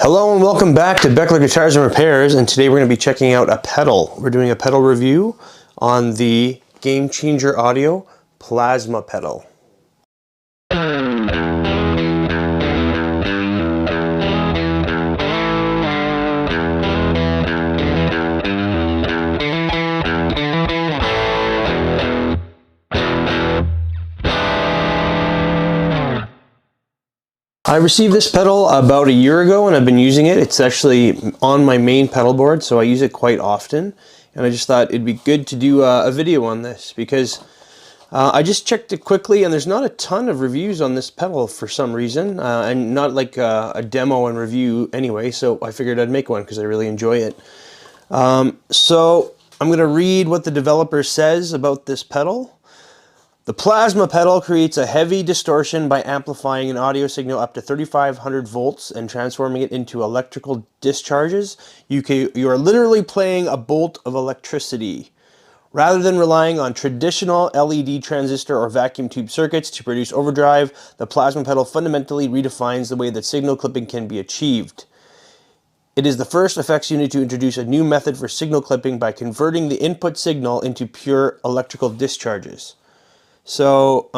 Hello and welcome back to Beckler Guitars and Repairs, and today we're going to be checking out a pedal. We're doing a pedal review on the Gamechanger Audio Plasma pedal. I received this pedal about a year ago and I've been using it. It's actually on my main pedal board, so I use it quite often. And I just thought it'd be good to do a video on this because I just checked it quickly and there's not a ton of reviews on this pedal for some reason. And not like a demo and review anyway, so I figured I'd make one because I really enjoy it. So I'm going to read what the developer says about this pedal. The plasma pedal creates a heavy distortion by amplifying an audio signal up to 3,500 volts and transforming it into electrical discharges. You are literally playing a bolt of electricity. Rather than relying on traditional LED transistor or vacuum tube circuits to produce overdrive, the plasma pedal fundamentally redefines the way that signal clipping can be achieved. It is the first effects unit to introduce a new method for signal clipping by converting the input signal into pure electrical discharges. So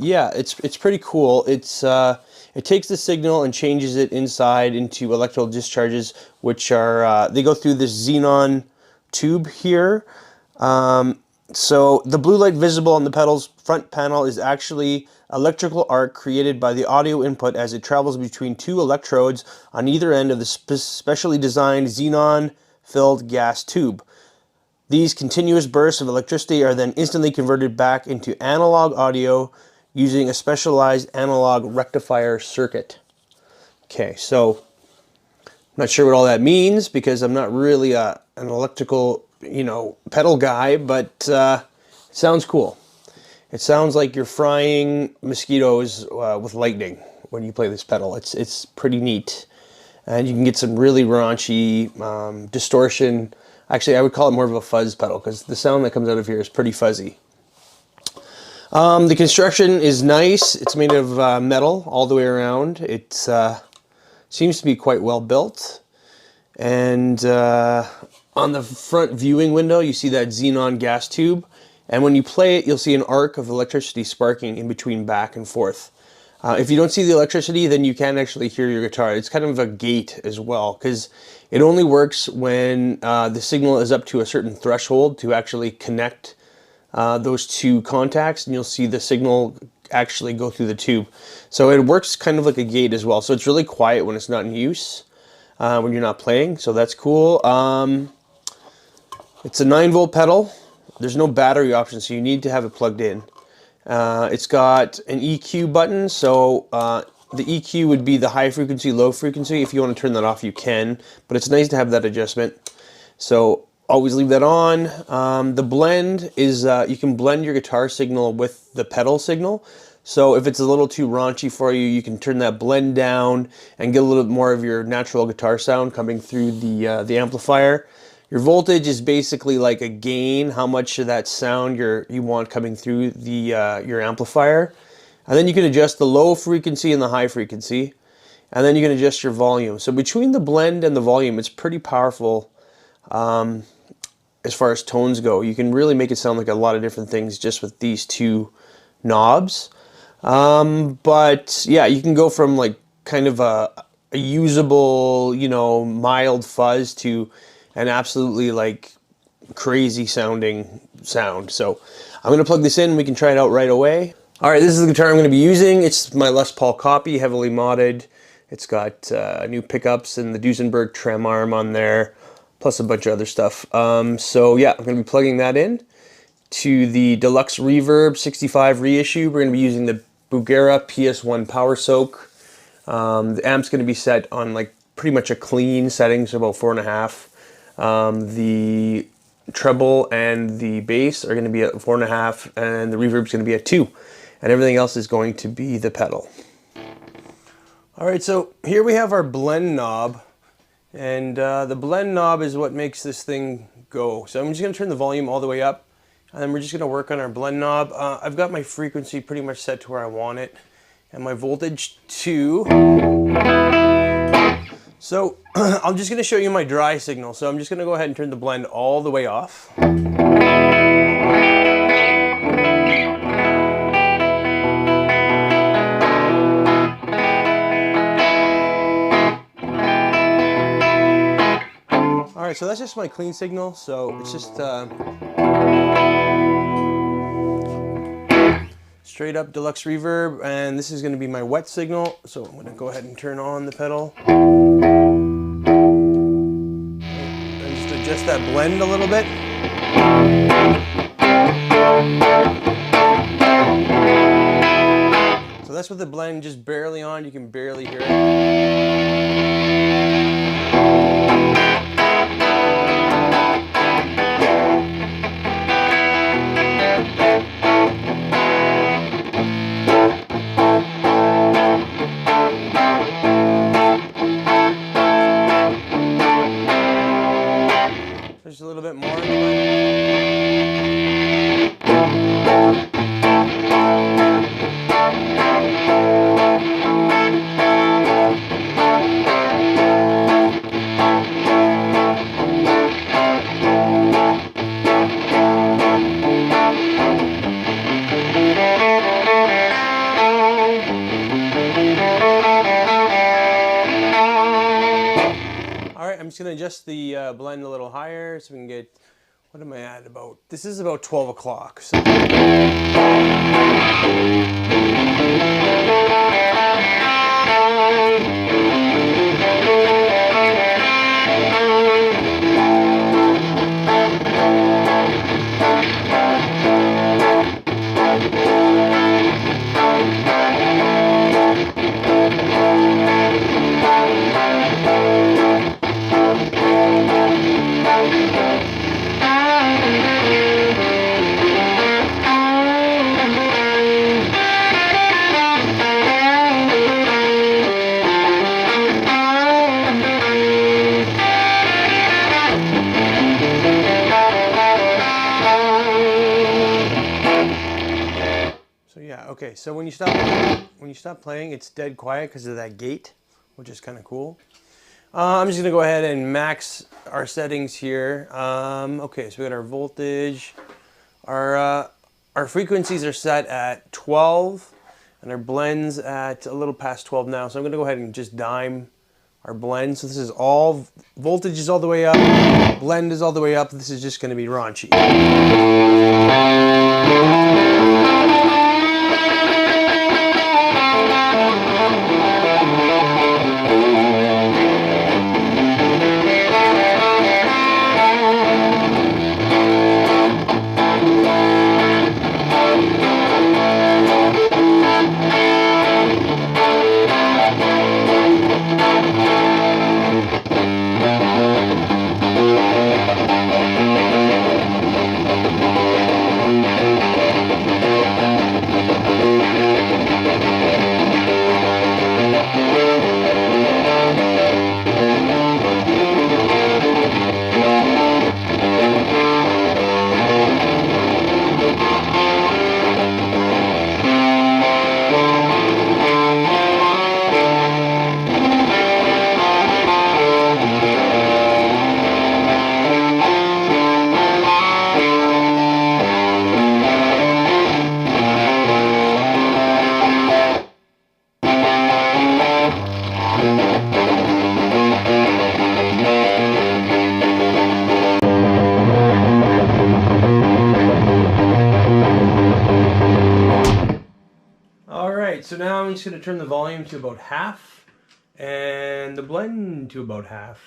yeah, it's pretty cool. It takes the signal and changes it inside into electrical discharges, which are they go through this xenon tube here. So the blue light visible on the pedal's front panel is actually electrical arc created by the audio input as it travels between two electrodes on either end of the specially designed xenon-filled gas tube. These continuous bursts of electricity are then instantly converted back into analog audio using a specialized analog rectifier circuit. Okay, so I'm not sure what all that means because I'm not really an electrical, pedal guy, but it sounds cool. It sounds like you're frying mosquitoes with lightning when you play this pedal. It's pretty neat, and you can get some really raunchy distortion. Actually, I would call it more of a fuzz pedal because the sound that comes out of here is pretty fuzzy. The construction is nice. It's made of metal all the way around. It seems to be quite well built. And on the front viewing window, you see that xenon gas tube. And when you play it, you'll see an arc of electricity sparking in between back and forth. If you don't see the electricity, then you can't actually hear your guitar. It's kind of a gate as well, because it only works when the signal is up to a certain threshold to actually connect those two contacts, and you'll see the signal actually go through the tube. So it works kind of like a gate as well. So it's really quiet when it's not in use, when you're not playing. So that's cool. It's a 9-volt pedal. There's no battery option, so you need to have it plugged in. It's got an EQ button, so the EQ would be the high frequency, low frequency. If you want to turn that off, you can, but it's nice to have that adjustment. So always leave that on. The blend is, you can blend your guitar signal with the pedal signal. So if it's a little too raunchy for you, you can turn that blend down and get a little bit more of your natural guitar sound coming through the amplifier. Your voltage is basically like a gain, how much of that sound you want coming through your amplifier. And then you can adjust the low frequency and the high frequency. And then you can adjust your volume. So between the blend and the volume, it's pretty powerful as far as tones go. You can really make it sound like a lot of different things just with these two knobs. But yeah, you can go from like kind of a usable, mild fuzz to an absolutely like crazy sounding sound. So I'm going to plug this in and we can try it out right away. All right, this is the guitar I'm going to be using. It's my Les Paul copy, heavily modded. It's got new pickups and the Duesenberg trem arm on there, plus a bunch of other stuff. So yeah, I'm going to be plugging that in to the Deluxe Reverb 65 reissue. We're going to be using the Bugera PS1 Power Soak. The amp's going to be set on like pretty much a clean setting, so about 4.5. The treble and the bass are going to be at 4.5, and the reverb's going to be at 2, and everything else is going to be the pedal. All right, so here we have our blend knob, and the blend knob is what makes this thing go. So I'm just going to turn the volume all the way up, and then we're just going to work on our blend knob. I've got my frequency pretty much set to where I want it, and my voltage too. So I'm just going to show you my dry signal. So I'm just going to go ahead and turn the blend all the way off. All right, so that's just my clean signal. So it's just straight up deluxe reverb, and this is going to be my wet signal. So I'm going to go ahead and turn on the pedal. And just adjust that blend a little bit. So that's with the blend just barely on, you can barely hear it. Just a little bit more. Alright, I'm just going to adjust the blend a little higher so we can get, what am I at about? This is about 12 o'clock. So. Okay, so when you stop playing, it's dead quiet because of that gate, which is kind of cool. I'm just gonna go ahead and max our settings here. Okay, so we got our voltage, our frequencies are set at 12, and our blends at a little past 12 now. So I'm gonna go ahead and just dime our blend. So this is all voltage is all the way up, blend is all the way up. This is just gonna be raunchy. Alright, so now I'm just going to turn the volume to about half and the blend to about half.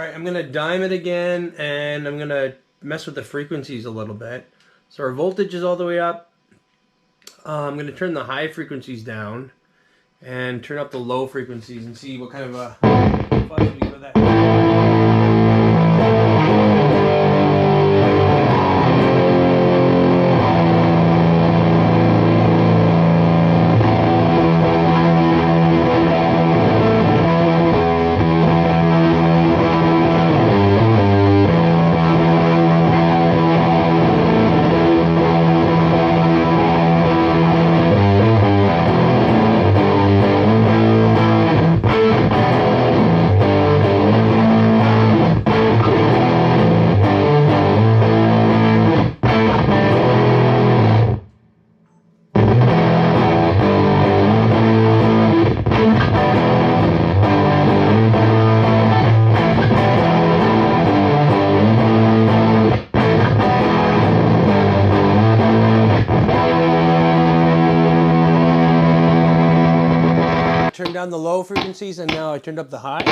I'm going to dime it again, and I'm going to mess with the frequencies a little bit. So our voltage is all the way up. I'm going to turn the high frequencies down and turn up the low frequencies and see what kind of a fuzz, we go that. Turned down the low frequencies and now I turned up the high.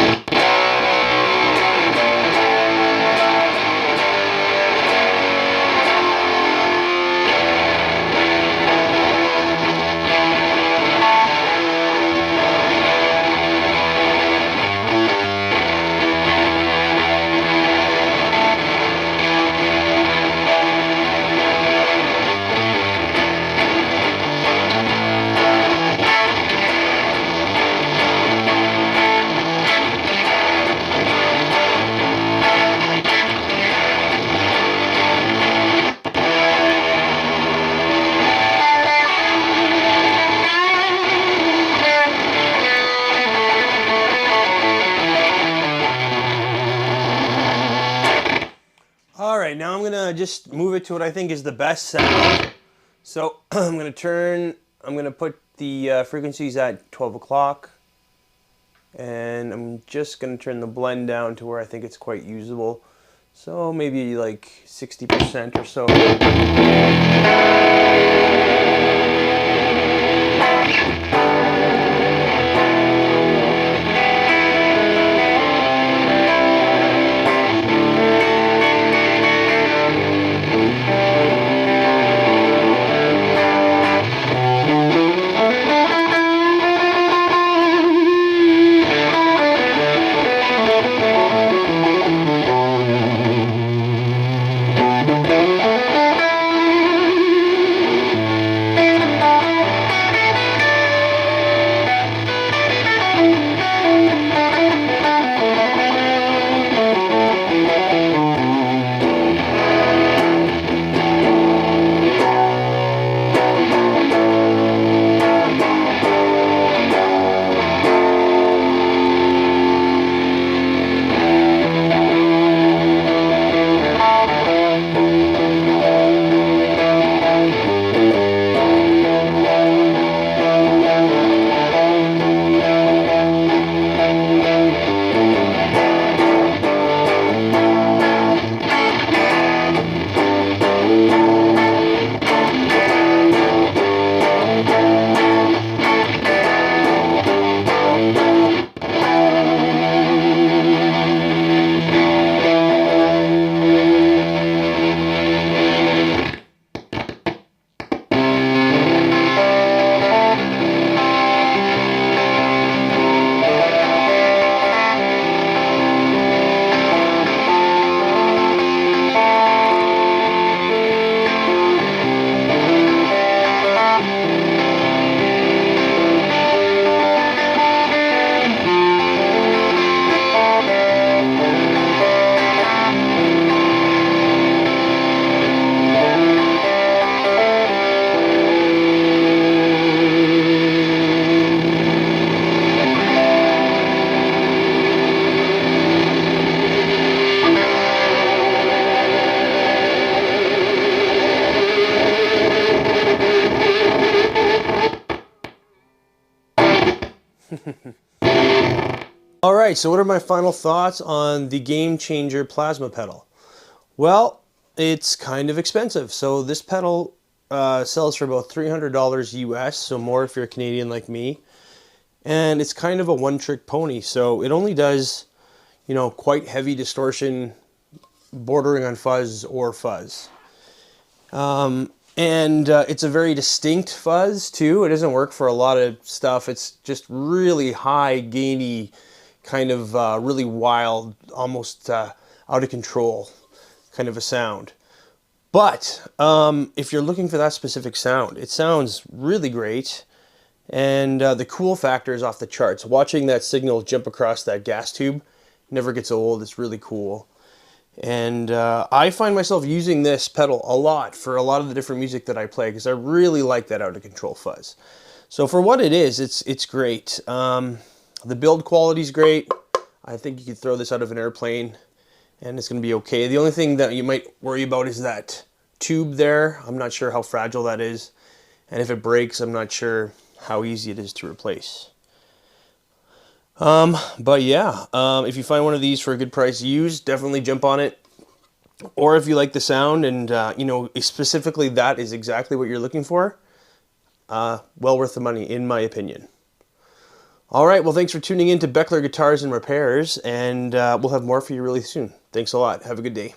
All right, now I'm gonna just move it to what I think is the best sound. So I'm gonna put the frequencies at 12 o'clock, and I'm just gonna turn the blend down to where I think it's quite usable. So maybe like 60% or so. All right, so what are my final thoughts on the Gamechanger plasma pedal? Well, it's kind of expensive. So this pedal sells for about $300 US, so more if you're a Canadian like me. And it's kind of a one-trick pony, so it only does, quite heavy distortion, bordering on fuzz or fuzz. And it's a very distinct fuzz too. It doesn't work for a lot of stuff. It's just really high, gainy, kind of really wild, almost out of control kind of a sound. But if you're looking for that specific sound, it sounds really great. And the cool factor is off the charts. Watching that signal jump across that gas tube never gets old. It's really cool. And I find myself using this pedal a lot for a lot of the different music that I play because I really like that out of control fuzz. So for what it is, it's great. The build quality is great. I think you could throw this out of an airplane and it's going to be okay. The only thing that you might worry about is that tube there. I'm not sure how fragile that is. And if it breaks, I'm not sure how easy it is to replace. But yeah, if you find one of these for a good price used, definitely jump on it. Or if you like the sound and, you know, specifically that is exactly what you're looking for, well worth the money, in my opinion. All right, well, thanks for tuning in to Beckler Guitars and Repairs, and we'll have more for you really soon. Thanks a lot. Have a good day.